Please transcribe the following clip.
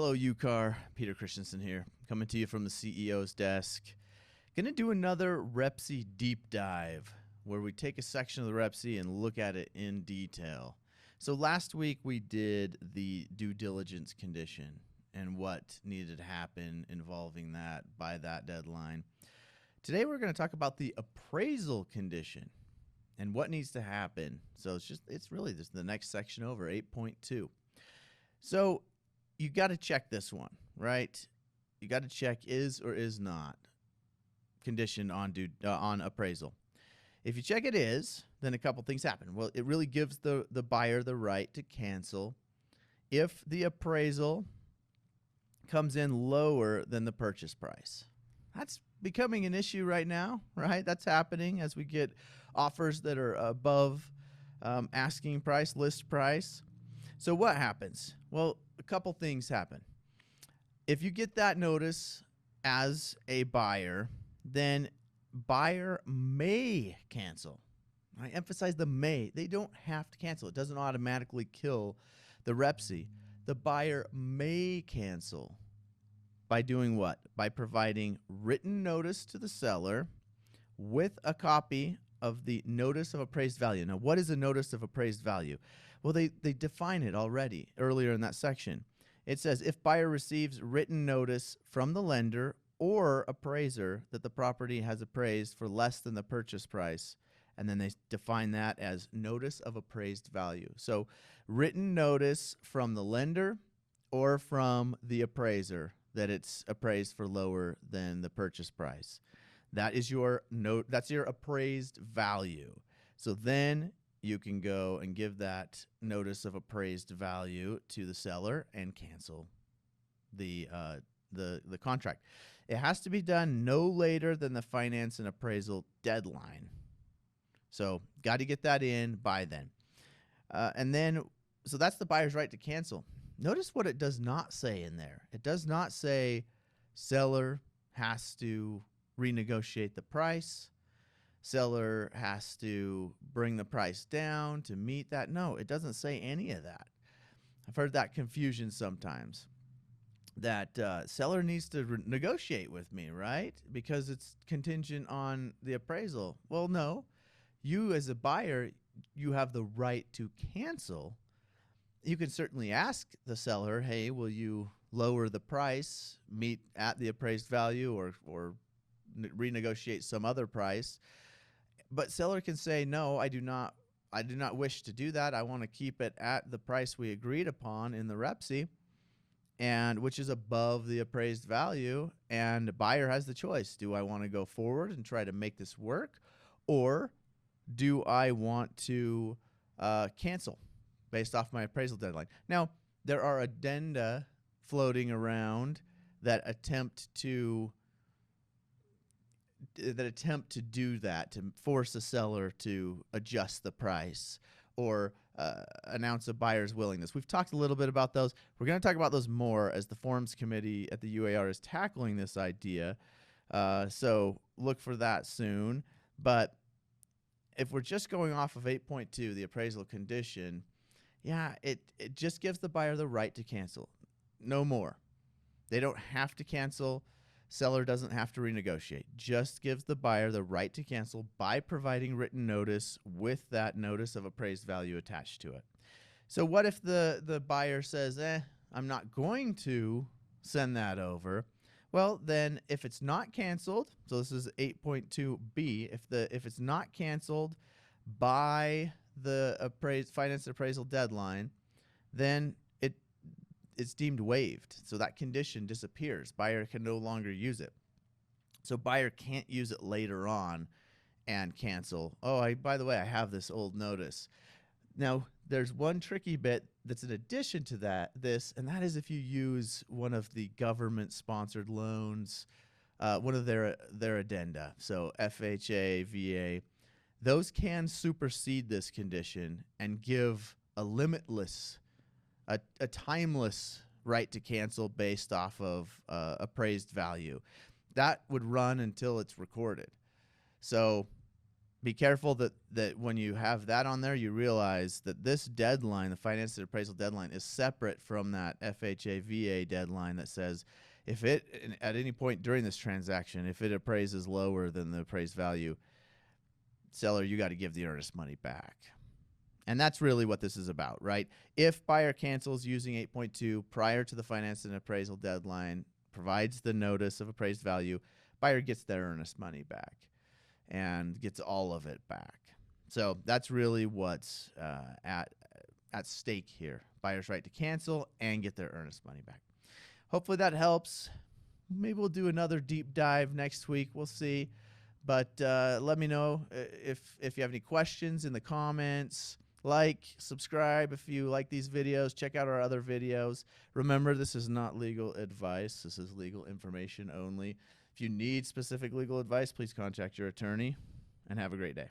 Hello, UCAR. Peter Christensen here, coming to you from the CEO's desk. Gonna do another REPC deep dive where we take a section of the REPC and look at it in detail. So last week we did the due diligence condition and what needed to happen involving that by that deadline. Today we're going to talk about the appraisal condition and what needs to happen. So it's really just the next section over, 8.2. So you got to check this one, right? You got to check is or is not condition on appraisal. If you check it is, then a couple things happen. Well, it really gives the buyer the right to cancel if the appraisal comes in lower than the purchase price. That's becoming an issue right now, right? That's happening as we get offers that are above asking price, list price. So what happens? Well, a couple things happen. If you get that notice as a buyer, then buyer may cancel. I emphasize the may. They don't have to cancel. It doesn't automatically kill the REPC. The buyer may cancel by doing what? By providing written notice to the seller with a copy of the notice of appraised value. Now, what is a notice of appraised value? Well, they define it already earlier in that section. It says if buyer receives written notice from the lender or appraiser that the property has appraised for less than the purchase price, and then they define that as notice of appraised value. So written notice from the lender or from the appraiser that it's appraised for lower than the purchase price. That is your note. That's your appraised value. So then you can go and give that notice of appraised value to the seller and cancel the contract. It has to be done no later than the finance and appraisal deadline. So got to get that in by then. So that's the buyer's right to cancel. Notice what it does not say in there. It does not say seller has to renegotiate the price. Seller has to bring the price down to meet that. No, it doesn't say any of that. I've heard that confusion sometimes, that seller needs to negotiate with me, right? Because it's contingent on the appraisal. Well, no. You as a buyer, you have the right to cancel. You can certainly ask the seller, hey, will you lower the price, meet at the appraised value, or renegotiate some other price? But seller can say, no, I do not wish to do that. I want to keep it at the price we agreed upon in the REPC, and which is above the appraised value. And the buyer has the choice. Do I want to go forward and try to make this work, or do I want to cancel based off my appraisal deadline? Now, there are addenda floating around that attempt to do that, to force a seller to adjust the price or announce a buyer's willingness. We've talked a little bit about those. We're going to talk about those more as the forms committee at the UAR is tackling this idea. So look for that soon. But if we're just going off of 8.2, the appraisal condition, yeah, it just gives the buyer the right to cancel. No more. They don't have to cancel. Seller doesn't have to renegotiate. Just gives the buyer the right to cancel by providing written notice with that notice of appraised value attached to it. So what if the buyer says, I'm not going to send that over? Well, then if it's not canceled, so this is 8.2b, if it's not canceled by the finance appraisal deadline, then it's deemed waived. So that condition disappears. Buyer can no longer use it. So buyer can't use it later on and cancel. Oh, by the way, I have this old notice. Now, there's one tricky bit that's in addition to this, and that is if you use one of the government-sponsored loans, one of their addenda, so FHA, VA, those can supersede this condition and give a limitless, a timeless right to cancel based off of appraised value. That would run until it's recorded. So be careful that when you have that on there, you realize that this deadline, the finance and appraisal deadline, is separate from that FHA VA deadline that says if it, at any point during this transaction, if it appraises lower than the appraised value, seller, you got to give the earnest money back. And that's really what this is about, right? If buyer cancels using 8.2 prior to the finance and appraisal deadline, provides the notice of appraised value, buyer gets their earnest money back and gets all of it back. So that's really what's at stake here. Buyer's right to cancel and get their earnest money back. Hopefully that helps. Maybe we'll do another deep dive next week. We'll see. But let me know if you have any questions in the comments. Like, subscribe if you like these videos. Check out our other videos. Remember, this is not legal advice. This is legal information only. If you need specific legal advice, please contact your attorney, and have a great day.